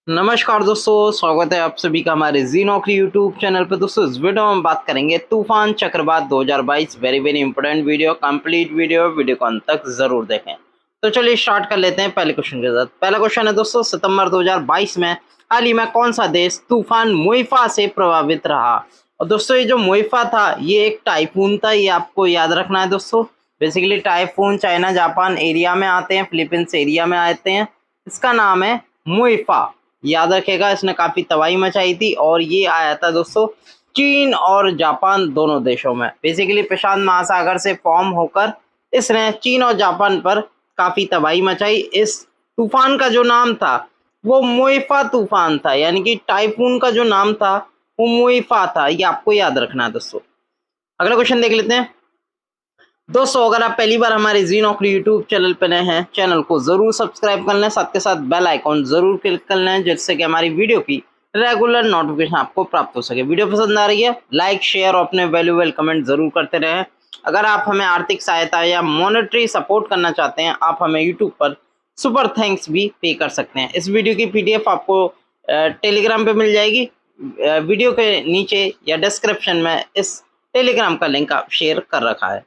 नमस्कार दोस्तों, स्वागत है आप सभी का हमारे जी नौकरी यूट्यूब चैनल पे। दोस्तों इस वीडियो में हम बात करेंगे तूफान चक्रवात 2022। Very important video, complete video को अंत तक जरूर देखें। तो चलिए स्टार्ट कर लेते हैं पहले क्वेश्चन के साथ। पहला क्वेश्चन है दोस्तों, सितंबर 2022 में हाल ही में कौन सा देश तूफान मोइफा से प्रभावित रहा। और दोस्तों ये जो मोइफा था ये एक टाइफून था, ये आपको याद रखना है दोस्तों। Basically typhoon China Japan area में आते हैं, फिलीपींस एरिया में आते हैं। इसका नाम है मोइफा, याद रखेगा। इसने काफी तबाही मचाई थी और ये आया था दोस्तों चीन और जापान दोनों देशों में। बेसिकली प्रशांत महासागर से फॉर्म होकर इसने चीन और जापान पर काफी तबाही मचाई। इस तूफान का जो नाम था वो मोइफा तूफान था, यानी कि टाइफून का जो नाम था वो मोइफा था। ये आपको याद रखना है दोस्तों। अगला क्वेश्चन देख लेते हैं दोस्तों। अगर आप पहली बार हमारे जी नौकरी यूट्यूब चैनल पर नए हैं, चैनल को जरूर सब्सक्राइब कर लें, साथ के साथ बेल आइकॉन जरूर क्लिक कर लें, जिससे कि हमारी वीडियो की रेगुलर नोटिफिकेशन आपको प्राप्त हो सके। वीडियो पसंद आ रही है लाइक शेयर और अपने वैल्यूएबल कमेंट जरूर करते रहें। अगर आप हमें आर्थिक सहायता या मॉनेटरी सपोर्ट करना चाहते हैं, आप हमें यूट्यूब पर सुपर थैंक्स भी पे कर सकते हैं। इस वीडियो की पीडीएफ आपको टेलीग्राम पे मिल जाएगी। वीडियो के नीचे या डिस्क्रिप्शन में इस टेलीग्राम का लिंक आप शेयर कर रखा है।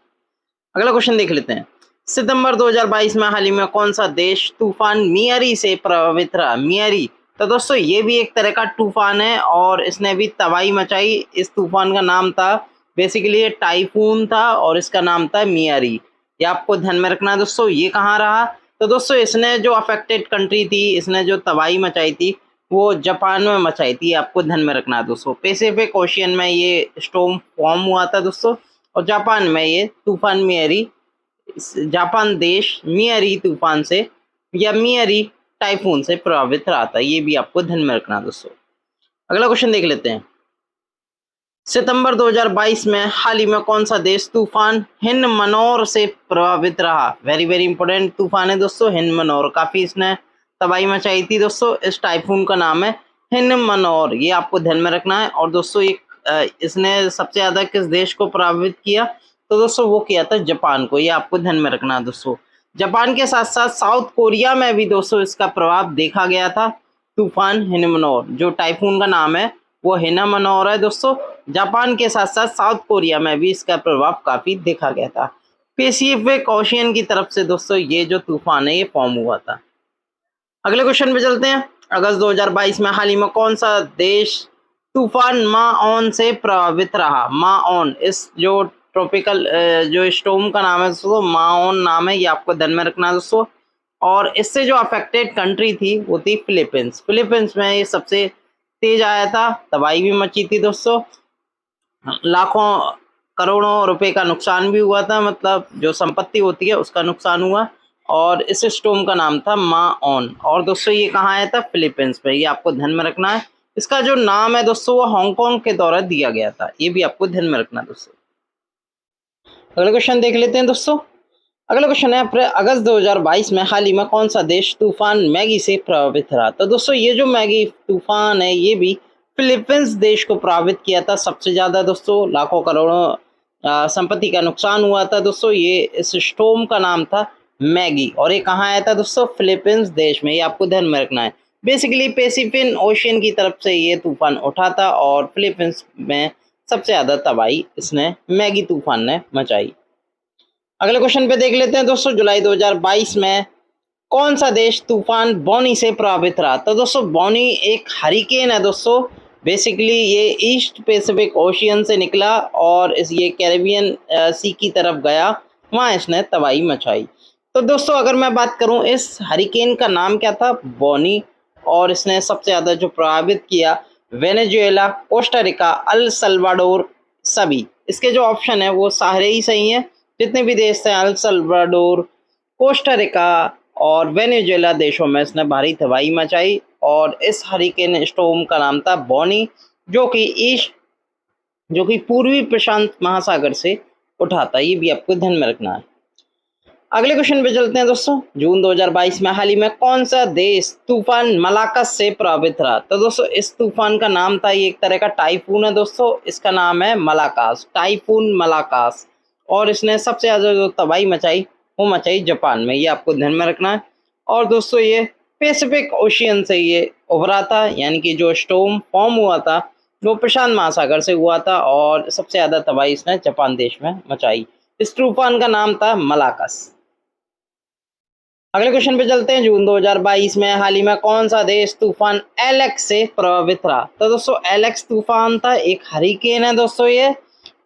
अगला क्वेश्चन देख लेते हैं। सितंबर 2022 में हाल ही में कौन सा देश तूफान मियारी से प्रभावित रहा। मियारी तो दोस्तों ये भी एक तरह का तूफान है और इसने भी तबाही मचाई। इस तूफान का नाम था, बेसिकली ये टाइफून था और इसका नाम था मियारी। ये आपको ध्यान में रखना है दोस्तों। ये कहाँ रहा, तो दोस्तों इसने जो अफेक्टेड कंट्री थी, इसने जो तबाही मचाई थी वो जापान में मचाई थी। आपको ध्यान में रखना है दोस्तों। पैसिफिक ओशियन में ये स्टॉर्म फॉर्म हुआ था दोस्तों, और जापान में ये तूफान मियारी, जापान देश मियारी तूफान से या मियारी टाइफून से प्रभावित रहा था। ये भी आपको ध्यान में रखना दोस्तों। अगला क्वेश्चन देख लेते हैं। सितंबर 2022 में हाल ही में कौन सा देश तूफान हिंदमनोर से प्रभावित रहा। वेरी इंपॉर्टेंट तूफान है दोस्तों हिंदमनोर, काफी इसने तबाही मचाई थी दोस्तों। इस टाइफून का नाम है हिंदमनोर, ये आपको ध्यान में रखना है। और दोस्तों इसने सबसे ज्यादा किस देश को प्रभावित किया, तो दोस्तों वो किया था जापान को। ये आपको ध्यान में रखना है दोस्तों। जापान के साथ साथ साउथ कोरिया में भी दोस्तों इसका प्रभाव देखा गया था। तूफान हिंदमनोर, जो टाइफून का नाम है वो हिनामनोर है दोस्तों। जापान के साथ साथ साउथ कोरिया में भी इसका प्रभाव काफी देखा गया था। पैसिफिक ओशियन की तरफ से दोस्तों ये जो तूफान है ये फॉर्म हुआ था। अगले क्वेश्चन पे चलते हैं। अगस्त 2022 में हाल ही में कौन सा देश तूफान माओन से प्रभावित रहा। माओन, इस जो ट्रॉपिकल जो स्टॉर्म का नाम है दोस्तों, माओन नाम है, ये आपको ध्यान में रखना है दोस्तों। और इससे जो अफेक्टेड कंट्री थी वो थी फिलीपींस। फिलीपींस में ये सबसे तेज आया था, तबाही भी मची थी दोस्तों। लाखों करोड़ों रुपए का नुकसान भी हुआ था, मतलब जो संपत्ति होती है उसका नुकसान हुआ। और इस स्टॉर्म का नाम था माओन। और दोस्तों ये कहाँ आया था, फिलीपींस में। ये आपको ध्यान में रखना है। इसका जो नाम है दोस्तों वो हांगकांग के द्वारा दिया गया था। ये भी आपको ध्यान में रखना है दोस्तों। अगला क्वेश्चन देख लेते हैं दोस्तों। अगला क्वेश्चन है, अगस्त 2022 में हाल ही में कौन सा देश तूफान मैगी से प्रभावित रहा। तो दोस्तों ये जो मैगी तूफान है ये भी फिलीपींस देश को प्रभावित किया था सबसे ज्यादा दोस्तों। लाखों करोड़ों संपत्ति का नुकसान हुआ था दोस्तों। ये इस स्टॉर्म का नाम था मैगी और ये कहाँ आया था दोस्तों, फिलीपींस देश में। ये आपको ध्यान में रखना है। बेसिकली पैसिफिक ओशियन की तरफ से ये तूफान उठा था और फिलीपींस में सबसे ज्यादा तबाही इसने मैगी तूफान ने मचाई। अगले क्वेश्चन पे देख लेते हैं दोस्तों। जुलाई 2022 में कौन सा देश तूफान बोनी से प्रभावित रहा। तो दोस्तों बोनी एक हरिकेन है दोस्तों। बेसिकली ये ईस्ट पैसिफिक ओशियन से निकला और ये कैरेबियन सी की तरफ गया, वहाँ इसने तबाही मचाई। तो दोस्तों अगर मैं बात करूं इस हरिकेन का नाम क्या था, बोनी। और इसने सबसे ज़्यादा जो प्रभावित किया Venezuela, Costa Rica, El Salvador सभी। इसके जो ऑप्शन है वो सारे ही सही हैं। जितने भी देश थे अल सल्वाडोर, कोस्टा रिका और वेनेजुएला देशों में इसने भारी तबाही मचाई। और इस हरिकेन स्टॉर्म का नाम था बोनी, जो कि पूर्वी प्रशांत महासागर से उठा था। ये भी आपको ध्यान में रखना है। अगले क्वेश्चन पे चलते हैं दोस्तों। जून 2022 में हाल ही में कौन सा देश तूफान मलाकस से प्रभावित रहा। तो दोस्तों इस तूफान का नाम था, ये एक तरह का टाइफून है दोस्तों। इसका नाम है मलाकास, टाइफून मलाकास। और इसने सबसे ज्यादा जो तबाही मचाई वो मचाई जापान में। ये आपको ध्यान में रखना है। और दोस्तों ये पैसिफिक ओशियन से ये उभरा था, यानी कि जो स्टॉर्म फॉर्म हुआ था वो प्रशांत महासागर से हुआ था और सबसे ज़्यादा तबाही इसने जापान देश में मचाई। इस तूफान का नाम था मलाकस। अगले क्वेश्चन पे चलते हैं। जून 2022 में हाल ही में कौन सा देश तूफान एलेक्स से प्रभावित रहा? तो दोस्तों एलेक्स तूफान था, एक हरिकेन है दोस्तों ये,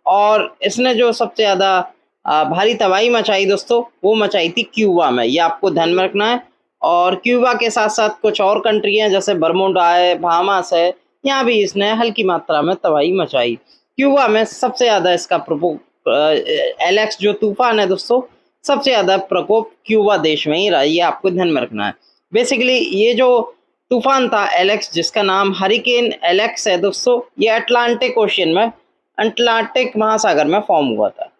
और इसने जो सबसे ज़्यादा भारी तबाही मचाई दोस्तों वो मचाई थी क्यूबा में, ये आपको ध्यान में रखना है। और क्यूबा के साथ साथ कुछ और कंट्री हैं जैसे बरमुडा है, बहामास है, यहाँ भी इसने हल्की मात्रा में तबाही मचाई। क्यूबा में सबसे ज़्यादा इसका प्रकोप एलेक्स जो तूफान है दोस्तों सबसे ज़्यादा प्रकोप क्यूबा देश में ही रहा, ये आपको ध्यान में रखना है। बेसिकली ये जो तूफान था एलेक्स, जिसका नाम हरिकेन एलेक्स है दोस्तों, ये अटलांटिक ओशियन में, अटलांटिक महासागर में फॉर्म हुआ था।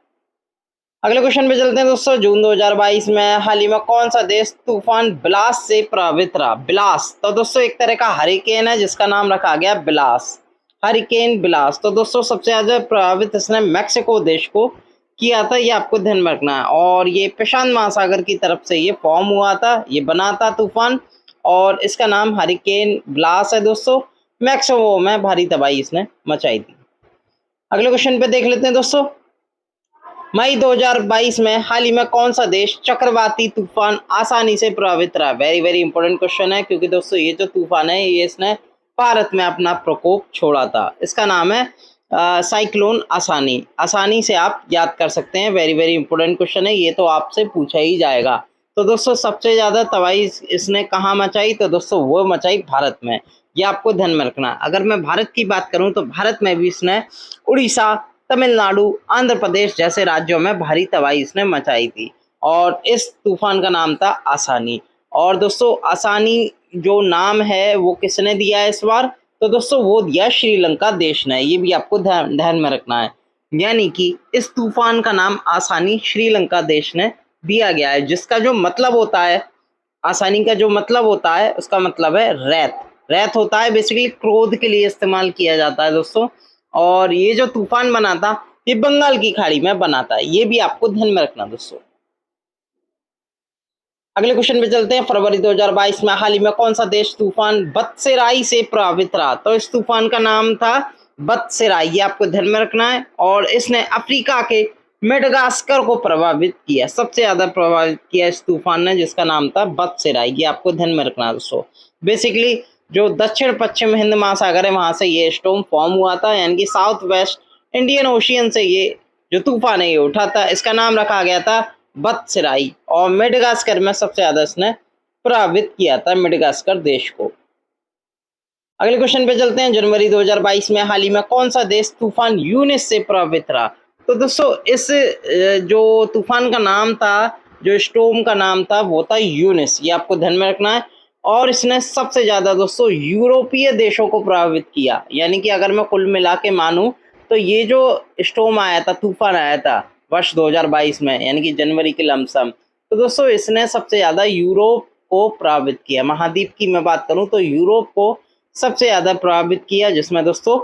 अगले क्वेश्चन पे चलते हैं दोस्तों। जून 2022 में हाल ही में कौन सा देश तूफान बिलास से प्रभावित रहा? बिलास तो दोस्तों एक तरह का हरिकेन है जिसका नाम रखा गया बिलास, हरिकेन बिलास। तो दोस्तों सबसे ज़्यादा प्रभावित इसने मैक्सिको देश को किया था, ये आपको ध्यान में रखना है। और ये प्रशांत महासागर की तरफ से ये फॉर्म हुआ था, ये बना था तूफान, और इसका नाम हरिकेन बिलास है दोस्तों। मैक्सिको में भारी तबाही इसने मचाई थी। अगले क्वेश्चन पे देख लेते हैं दोस्तों। मई 2022 में हाल ही में कौन सा देश चक्रवाती तूफान आसानी से प्रभावित रहा? वेरी वेरी इंपॉर्टेंट क्वेश्चन है, क्योंकि दोस्तों ये जो तूफान है ये इसने भारत में अपना प्रकोप छोड़ा था। इसका नाम है साइक्लोन आसानी। आसानी से आप याद कर सकते हैं, वेरी वेरी इंपॉर्टेंट क्वेश्चन है, ये तो आपसे पूछा ही जाएगा। तो दोस्तों सबसे ज़्यादा तबाही इसने कहाँ मचाई? तो दोस्तों वो मचाई भारत में, ये आपको ध्यान में रखना। अगर मैं भारत की बात करूँ तो भारत में भी इसने उड़ीसा, तमिलनाडु, आंध्र प्रदेश जैसे राज्यों में भारी तबाही इसने मचाई थी, और इस तूफान का नाम था आसानी। और दोस्तों आसानी जो नाम है वो किसने दिया है इस बार? तो दोस्तों वो दिया श्रीलंका देश ने, ये भी आपको ध्यान में रखना है। यानी कि इस तूफान का नाम आसानी श्रीलंका देश ने दिया गया है, जिसका जो मतलब होता है, आसानी का जो मतलब होता है उसका मतलब है रैत। रैत होता है बेसिकली क्रोध के लिए इस्तेमाल किया जाता है दोस्तों। और ये जो तूफान बना था ये बंगाल की खाड़ी में बना था, ये भी आपको ध्यान में रखना दोस्तों। अगले क्वेश्चन पे चलते हैं। फरवरी 2022 में हाल ही में कौन सा देश तूफान बत्सेराई से प्रभावित रहा? तो इस तूफान का नाम था बत्सेराई, ये आपको ध्यान में रखना है। और इसने अफ्रीका के मेडागास्कर को प्रभावित किया, सबसे ज्यादा प्रभावित किया इस तूफान ने, जिसका नाम था बत्सेराई, ये आपको ध्यान में रखना है दोस्तों। बेसिकली जो दक्षिण पश्चिम हिंद महासागर है वहां से ये स्टॉर्म फॉर्म हुआ था, यानी कि साउथ वेस्ट इंडियन ओशियन से ये जो तूफान है ये उठा था। इसका नाम रखा गया था बत्सेराई, और मेडागास्कर में सबसे ज्यादा इसने प्रभावित किया था मेडागास्कर देश को। अगले क्वेश्चन पे चलते हैं। जनवरी 2022 में हाल ही में कौन सा देश तूफान यूनिस से प्रभावित रहा? तो दोस्तों इस जो तूफान का नाम था, जो स्टॉर्म का नाम था वो था यूनिस, ये आपको ध्यान में रखना है। और इसने सबसे ज्यादा दोस्तों यूरोपीय देशों को प्रभावित किया, यानी कि अगर मैं कुल मिला के मानूं तो ये जो स्टॉर्म आया था, तूफान आया था वर्ष 2022 में, यानी कि जनवरी के लमसम, तो दोस्तों इसने सबसे ज्यादा यूरोप को प्रभावित किया। महाद्वीप की मैं बात करूं तो यूरोप को सबसे ज्यादा प्रभावित किया, जिसमें दोस्तों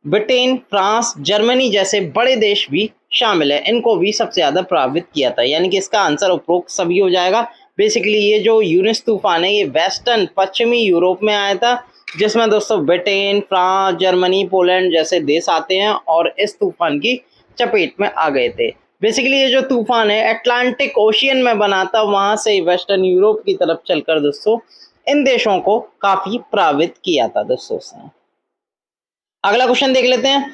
ब्रिटेन, फ्रांस, जर्मनी जैसे बड़े देश भी शामिल है, इनको भी सबसे ज्यादा प्रभावित किया था। यानी कि इसका आंसर उपरोक्त सभी हो जाएगा। बेसिकली ये जो यूनिस तूफान है ये वेस्टर्न पश्चिमी यूरोप में आया था, जिसमें दोस्तों ब्रिटेन, फ्रांस, जर्मनी, पोलैंड जैसे देश आते हैं और इस तूफान की चपेट में आ गए थे। बेसिकली ये जो तूफान है अटलांटिक ओशियन में बना था, वहां से वेस्टर्न यूरोप की तरफ चलकर दोस्तों इन देशों को काफी प्रभावित किया था दोस्तों से। अगला क्वेश्चन देख लेते हैं।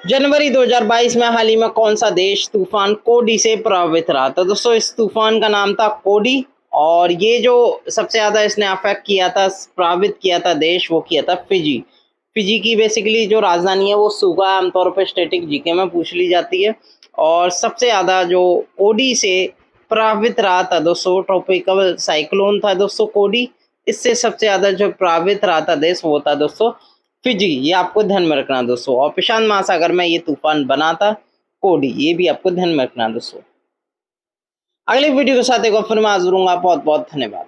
जनवरी 2022 में हाल ही में कौन सा देश तूफान कोडी से प्रभावित रहा? तो दोस्तों इस तूफान का नाम था कोडी, और ये जो सबसे ज्यादा इसने अफेक्ट किया था, प्रभावित किया था देश, वो किया था फिजी। फिजी की बेसिकली जो राजधानी है वो सुगा, आमतौर पर स्टैटिक जीके में पूछ ली जाती है। और सबसे ज्यादा जो कोडी से प्रभावित रहा था दोस्तों, ट्रॉपिकल साइक्लोन था दोस्तों कोडी, इससे सबसे ज्यादा जो प्रभावित रहा था देश वो था दोस्तों फिजी, ये आपको ध्यान में रखना दोस्तों। और प्रशांत महासागर में ये तूफान बना था कोडी, ये भी आपको ध्यान में रखना दोस्तों। अगले वीडियो के साथ एक बार फिर मैं हाजिर हूंगा। बहुत बहुत धन्यवाद।